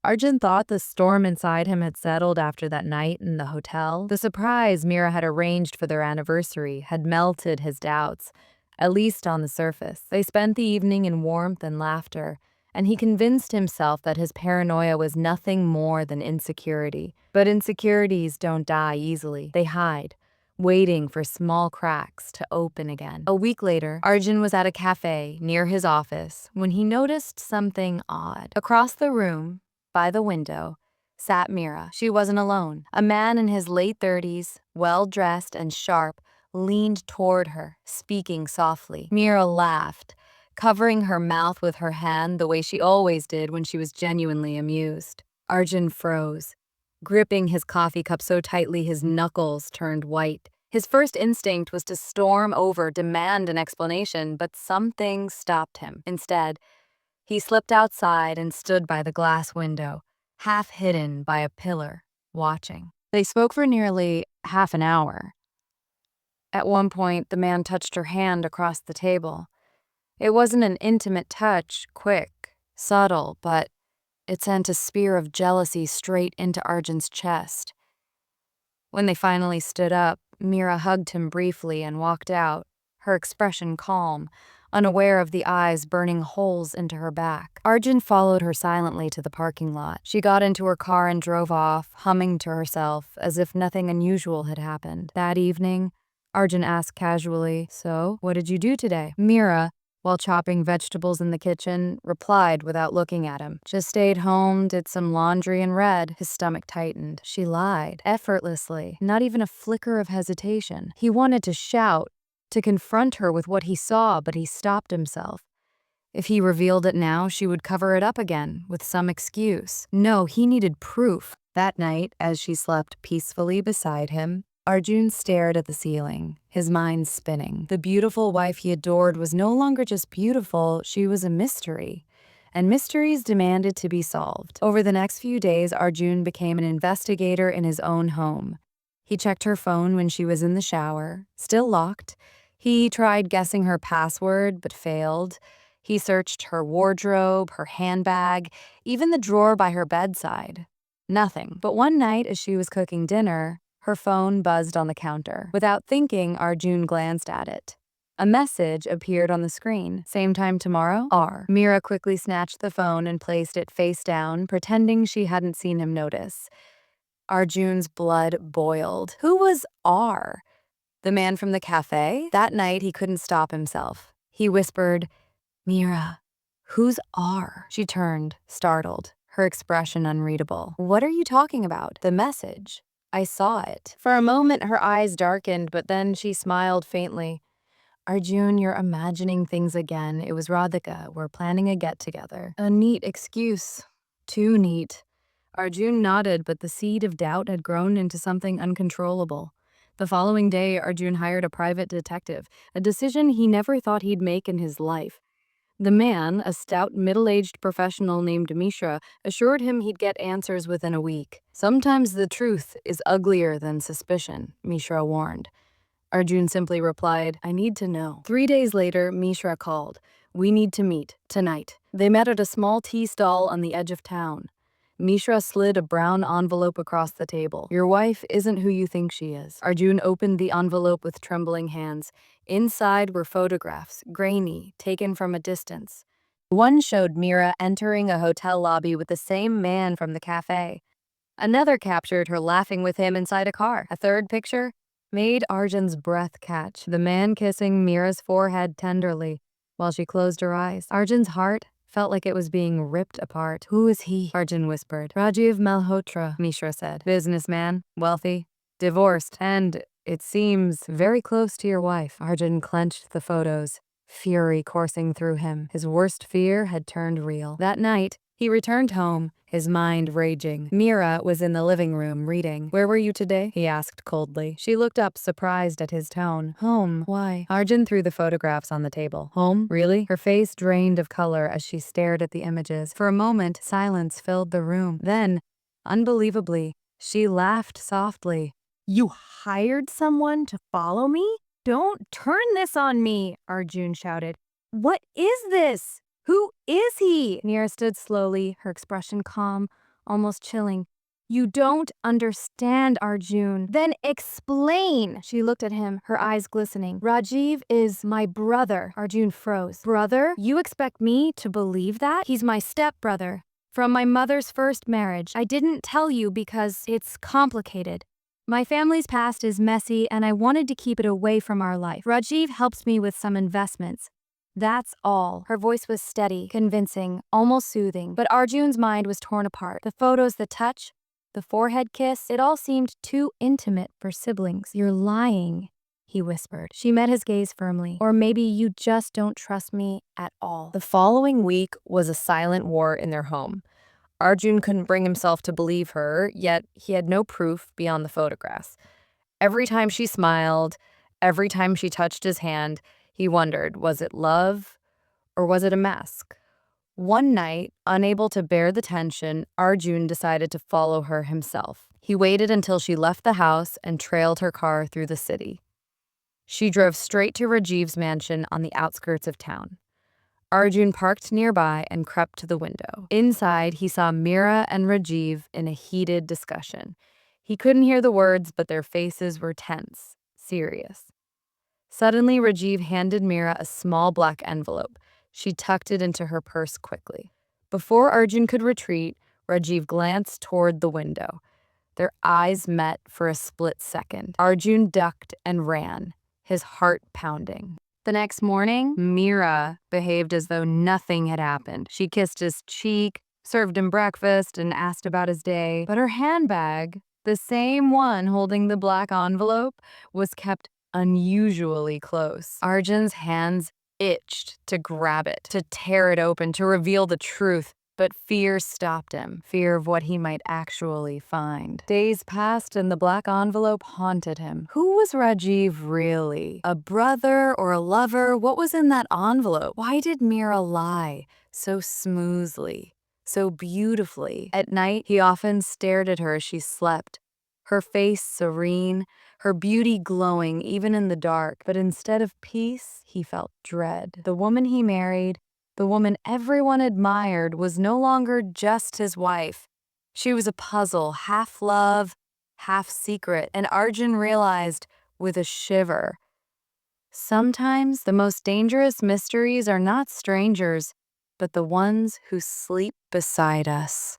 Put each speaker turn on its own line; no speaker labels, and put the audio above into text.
Arjun thought the storm inside him had settled after that night in the hotel. The surprise Meera had arranged for their anniversary had melted his doubts, at least on the surface. They spent the evening in warmth and laughter, and he convinced himself that his paranoia was nothing more than insecurity. But insecurities don't die easily. They hide, waiting for small cracks to open again. A week later, Arjun was at a cafe near his office when he noticed something odd. Across the room, by the window, sat Meera. She wasn't alone. A man in his late 30s, well-dressed and sharp, leaned toward her, speaking softly. Meera laughed, covering her mouth with her hand the way she always did when she was genuinely amused. Arjun froze, gripping his coffee cup so tightly his knuckles turned white. His first instinct was to storm over, demand an explanation, but something stopped him. Instead, he slipped outside and stood by the glass window, half hidden by a pillar, watching. They spoke for nearly half an hour. At one point, the man touched her hand across the table. It wasn't an intimate touch, quick, subtle, but it sent a spear of jealousy straight into Arjun's chest. When they finally stood up, Meera hugged him briefly and walked out, her expression calm, unaware of the eyes burning holes into her back. Arjun followed her silently to the parking lot. She got into her car and drove off, humming to herself as if nothing unusual had happened. That evening, Arjun asked casually, "So, what did you do today?" Meera, while chopping vegetables in the kitchen, replied without looking at him. "Just stayed home, did some laundry, and read." His stomach tightened. She lied, effortlessly, not even a flicker of hesitation. He wanted to shout, to confront her with what he saw, but he stopped himself. If he revealed it now, she would cover it up again, with some excuse. No, he needed proof. That night, as she slept peacefully beside him, Arjun stared at the ceiling, his mind spinning. The beautiful wife he adored was no longer just beautiful, she was a mystery. And mysteries demanded to be solved. Over the next few days, Arjun became an investigator in his own home. He checked her phone when she was in the shower, still locked. He tried guessing her password, but failed. He searched her wardrobe, her handbag, even the drawer by her bedside. Nothing. But one night, as she was cooking dinner, her phone buzzed on the counter. Without thinking, Arjun glanced at it. A message appeared on the screen. "Same time tomorrow? R." Meera quickly snatched the phone and placed it face down, pretending she hadn't seen him notice. Arjun's blood boiled. Who was R? The man from the cafe? That night, he couldn't stop himself. He whispered, "Meera, who's R?" She turned, startled, her expression unreadable. "What are you talking about?" "The message. I saw it." For a moment, her eyes darkened, but then she smiled faintly. "Arjun, you're imagining things again. It was Radhika. We're planning a get-together." A neat excuse. Too neat. Arjun nodded, but the seed of doubt had grown into something uncontrollable. The following day, Arjun hired a private detective, a decision he never thought he'd make in his life. The man, a stout, middle-aged professional named Meera, assured him he'd get answers within a week. "Sometimes the truth is uglier than suspicion," Meera warned. Arjun simply replied, "I need to know." 3 days later, Meera called. "We need to meet, tonight." They met at a small tea stall on the edge of town. Meera slid a brown envelope across the table. "Your wife isn't who you think she is." Arjun opened the envelope with trembling hands. Inside were photographs, grainy, taken from a distance. One showed Meera entering a hotel lobby with the same man from the cafe. Another captured her laughing with him inside a car. A third picture made Arjun's breath catch, the man kissing Meera's forehead tenderly while she closed her eyes. Arjun's heart felt like it was being ripped apart. "Who is he?" Arjun whispered. "Rajiv Malhotra," Meera said. "Businessman, wealthy, divorced, and, it seems, very close to your wife." Arjun clenched the photos, fury coursing through him. His worst fear had turned real. That night, he returned home, his mind raging. Meera was in the living room, reading. "Where were you today?" he asked coldly. She looked up, surprised at his tone. "Home. Why?" Arjun threw the photographs on the table. "Home? Really?" Her face drained of color as she stared at the images. For a moment, silence filled the room. Then, unbelievably, she laughed softly. "You hired someone to follow me? Don't turn this on me!" Arjun shouted. "What is this? Who is he?" Meera stood slowly, her expression calm.
almost chilling. You don't understand, Arjun. Then explain. She looked at him, her eyes glistening. Rajiv is my brother. Arjun froze. Brother? You expect me to believe that? He's my stepbrother. From my mother's first marriage. I didn't tell you because it's complicated. My family's past is messy and I wanted to keep it away from our life. Rajiv helps me with some investments. That's all. Her voice was steady, convincing, almost soothing, but Arjun's mind was torn apart. The photos, the touch, the forehead kiss, it all seemed too intimate for siblings. You're lying, he whispered. She met his gaze firmly. Or maybe you just don't trust me at all.
The following week was a silent war in their home. Arjun couldn't bring himself to believe her, yet he had no proof beyond the photographs. Every time she smiled, every time she touched his hand, he wondered, was it love or was it a mask? One night, unable to bear the tension, Arjun decided to follow her himself. He waited until she left the house and trailed her car through the city. She drove straight to Rajiv's mansion on the outskirts of town. Arjun parked nearby and crept to the window. Inside, he saw Meera and Rajiv in a heated discussion. He couldn't hear the words, but their faces were tense, serious. Suddenly, Rajiv handed Meera a small black envelope. She tucked it into her purse quickly. Before Arjun could retreat, Rajiv glanced toward the window. Their eyes met for a split second. Arjun ducked and ran, his heart pounding. The next morning, Meera behaved as though nothing had happened. She kissed his cheek, served him breakfast, and asked about his day. But her handbag, the same one holding the black envelope, was kept unusually close. Arjun's hands itched to grab it, to tear it open, to reveal the truth. But fear stopped him, fear of what he might actually find. Days passed and the black envelope haunted him. Who was Rajiv really? A brother or a lover? What was in that envelope? Why did Meera lie so smoothly, so beautifully? At night, he often stared at her as she slept, her face serene, her beauty glowing even in the dark. But instead of peace, he felt dread. The woman he married, the woman everyone admired, was no longer just his wife. She was a puzzle, half love, half secret, and Arjun realized with a shiver. Sometimes the most dangerous mysteries are not strangers, but the ones who sleep beside us.